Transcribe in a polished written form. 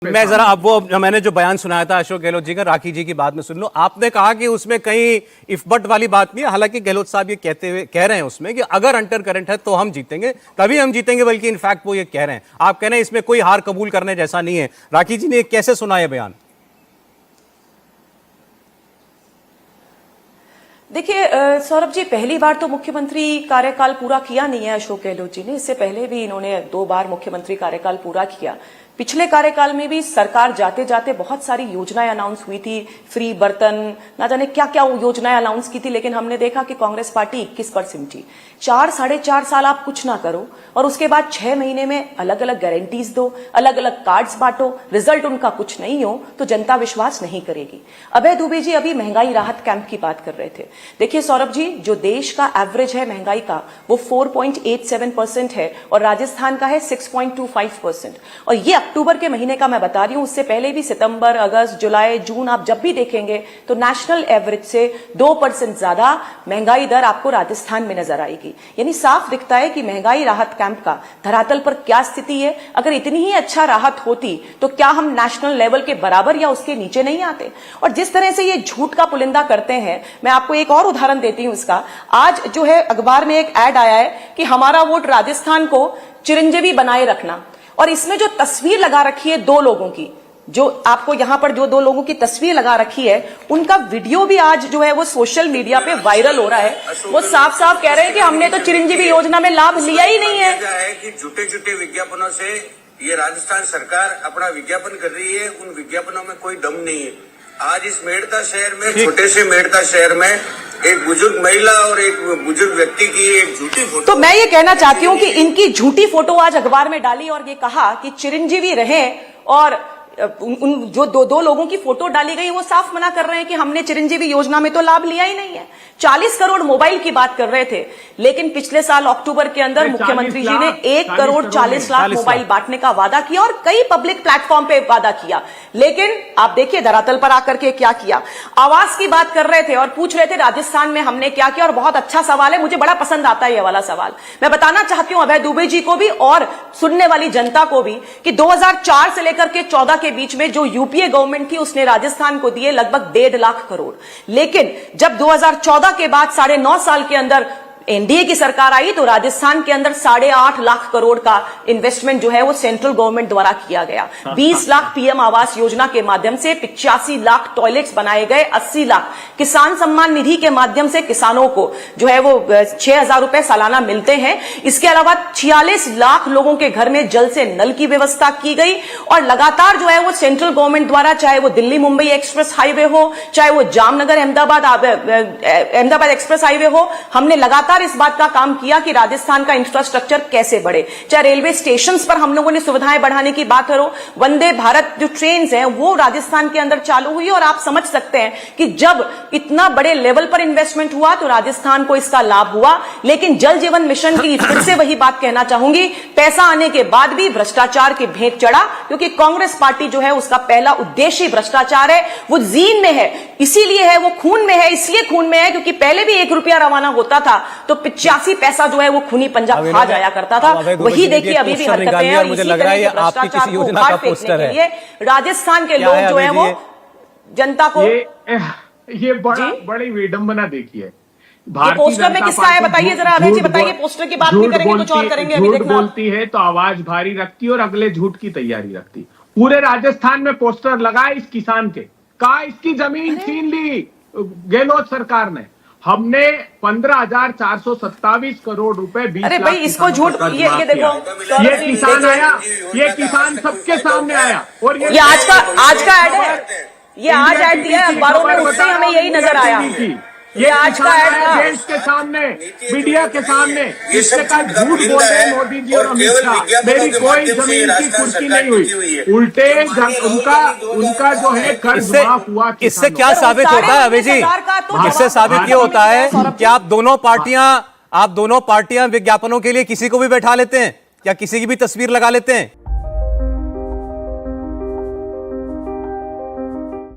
मैं जरा अब वो मैंने जो बयान सुनाया था अशोक गहलोत जी का, राखी जी की बात में सुन लो। आपने कहा कि उसमें कहीं इफ बट वाली बात नहीं है। हालांकि गहलोत साहब ये कह रहे हैं उसमें कि अगर अंडर करंट है तो हम जीतेंगे, तभी हम जीतेंगे, बल्कि इनफैक्ट वो ये कह रहे हैं। आप कह रहे हैं इसमें कोई हार कबूल करने जैसा नहीं है। राखी जी ने कैसे सुना ये बयान? देखिए सौरभ जी, पहली बार तो मुख्यमंत्री कार्यकाल पूरा किया नहीं है अशोक गहलोत जी ने। इससे पहले भी इन्होंने 2 बार मुख्यमंत्री कार्यकाल पूरा किया। पिछले कार्यकाल में भी सरकार जाते जाते बहुत सारी योजनाएं अनाउंस हुई थी, फ्री बर्तन, ना जाने क्या क्या योजनाएं अनाउंस की थी, लेकिन हमने देखा कि कांग्रेस पार्टी 21 पर सिमटी। 4-4.5 साल आप कुछ ना करो और उसके बाद 6 महीने में अलग अलग गारंटीज दो, अलग अलग कार्ड्स बांटो, रिजल्ट उनका कुछ नहीं हो तो जनता विश्वास नहीं करेगी। अभय दुबे जी अभी महंगाई राहत कैंप की बात कर रहे थे। देखिए सौरभ जी, जो देश का एवरेज है महंगाई का वो 4.87% है और राजस्थान का है 6.25%। और ये अक्टूबर के महीने का मैं बता रही हूं, उससे पहले भी सितंबर, अगस्त, जुलाई, जून आप जब भी देखेंगे तो नेशनल एवरेज से 2% ज्यादा महंगाई दर आपको राजस्थान में नजर आएगी। यानी साफ दिखता है कि महंगाई राहत कैंप का धरातल पर क्या स्थिति है। अगर इतनी ही अच्छा राहत होती तो क्या हम नेशनल लेवल के बराबर या उसके नीचे नहीं आते? और जिस तरह से ये झूठ का पुलिंदा करते हैं, मैं आपको एक और उदाहरण देती हूं इसका। आज जो है अखबार में एक ऐड आया है कि हमारा वोट राजस्थान को चिरंजीवी बनाए रखना, और इसमें जो तस्वीर लगा रखी है 2 लोगों की, जो आपको यहां पर जो 2 लोगों की तस्वीर लगा रखी है, उनका वीडियो भी आज जो है वो सोशल मीडिया पे वायरल हो रहा है। वो साफ साफ कह रहे हैं कि हमने तो चिरंजीवी योजना में लाभ लिया ही नहीं है। कि झूठे झूठे विज्ञापनों से ये राजस्थान सरकार अपना विज्ञापन कर रही है, उन विज्ञापनों में कोई दम नहीं है। आज इस मेड़ता शहर में, छोटे से मेड़ता शहर में एक बुजुर्ग महिला और एक बुजुर्ग व्यक्ति की एक झूठी फोटो। तो मैं ये कहना चाहती हूं कि इनकी झूठी फोटो आज अखबार में डाली और ये कहा कि चिरंजीवी रहे, और उन जो 2 लोगों की फोटो डाली गई वो साफ मना कर रहे हैं कि हमने चिरंजीवी योजना में तो लाभ लिया ही नहीं है। 40 करोड़ मोबाइल की बात कर रहे थे, लेकिन पिछले साल अक्टूबर के अंदर मुख्यमंत्री जी ने 1 करोड़ 40 लाख मोबाइल बांटने का वादा किया और कई पब्लिक प्लेटफॉर्म पे वादा किया। लेकिन आप देखिए धरातल पर आकर के क्या किया। आवास की बात कर रहे थे और पूछ रहे थे राजस्थान में हमने क्या किया, और बहुत अच्छा सवाल है, मुझे बड़ा पसंद आता है ये वाला सवाल। मैं बताना चाहती हूं अभय दुबे जी को भी और सुनने वाली जनता को भी कि 2004 से लेकर के 14 के बीच में जो यूपीए गवर्नमेंट थी उसने राजस्थान को दिए लगभग 1.5 लाख करोड़। लेकिन जब 2014 के बाद 9.5 साल के अंदर एनडीए की सरकार आई तो राजस्थान के अंदर 8.5 लाख करोड़ का इन्वेस्टमेंट जो है वो सेंट्रल गवर्नमेंट द्वारा किया गया। 20 लाख पीएम आवास योजना के माध्यम से 85 लाख टॉयलेट्स बनाए गए। 80 लाख किसान सम्मान निधि के माध्यम से किसानों को जो है वो 6,000 रुपए सालाना मिलते हैं। इसके अलावा 46 लाख लोगों के घर में जल से नल की व्यवस्था की गई। और लगातार जो है वो सेंट्रल गवर्नमेंट द्वारा, चाहे वो दिल्ली मुंबई एक्सप्रेस हाईवे हो, चाहे वो जामनगर अहमदाबाद एक्सप्रेस हाईवे हो, हमने लगातार इस बात का काम किया कि राजस्थान का इंफ्रास्ट्रक्चर कैसे बढ़े। चाहे रेलवे स्टेशंस पर हम लोगों ने सुविधाएं बढ़ाने की बात करो, वंदे भारत जो ट्रेन्स हैं वो राजस्थान के अंदर चालू हुई। और आप समझ सकते हैं कि जब इतना बड़े लेवल पर इन्वेस्टमेंट हुआ तो राजस्थान को इसका लाभ हुआ। लेकिन जल जीवन मिशन की फिर से वही बात कहना चाहूंगी, पैसा आने के बाद भी भ्रष्टाचार के भेंट चढ़ा, क्योंकि कांग्रेस पार्टी जो है उसका पहला उद्देश्य भ्रष्टाचार है। वो जीन में है, इसीलिए है, वो खून में है, इसलिए खून में है क्योंकि पहले भी 1 रुपया रवाना होता था तो 85 पैसा जो है वो खूनी पंजाब खा जाया करता था। वही देखिए अभी भी हरकतें हैं और मुझे लग रहा है आपकी किसी योजना का पोस्टर है। राजस्थान के लोग जो है वो जनता को ये बड़ी विडंबना देखिए। ये पोस्टर में किसका है बताइए जरा अभय जी, बताइए। पोस्टर की बात नहीं करेंगे, कुछ और करेंगे। अभी देखना, बोलती है तो आवाज भारी रखती और अगले झूठ की तैयारी रखती। पूरे राजस्थान में पोस्टर लगाए इस किसान के, कहा इसकी जमीन छीन ली गहलोत सरकार ने। हमने 15,427 करोड़ रुपए 20 अरे भाई इसको झूठ, ये देखो, ये किसान आया, ये किसान सबके सामने आया और ये आज का ऐड है, ये आज ऐड दिया अखबारों में, उससे हमें यही नजर आया। ये आज का ऐड था देश के सामने, मीडिया के सामने। इससे का झूठ बोल रहे हैं मोदी जी और अमित शाह। मेरी कोई जमीन की कुर्सी नहीं हुई, उल्टे उनका जो है कर्ज माफ हुआ। इससे क्या साबित होता है अभय जी? इससे साबित ये होता है कि आप दोनों पार्टियां विज्ञापनों के लिए किसी को भी बैठा लेते हैं या किसी की भी तस्वीर लगा लेते हैं।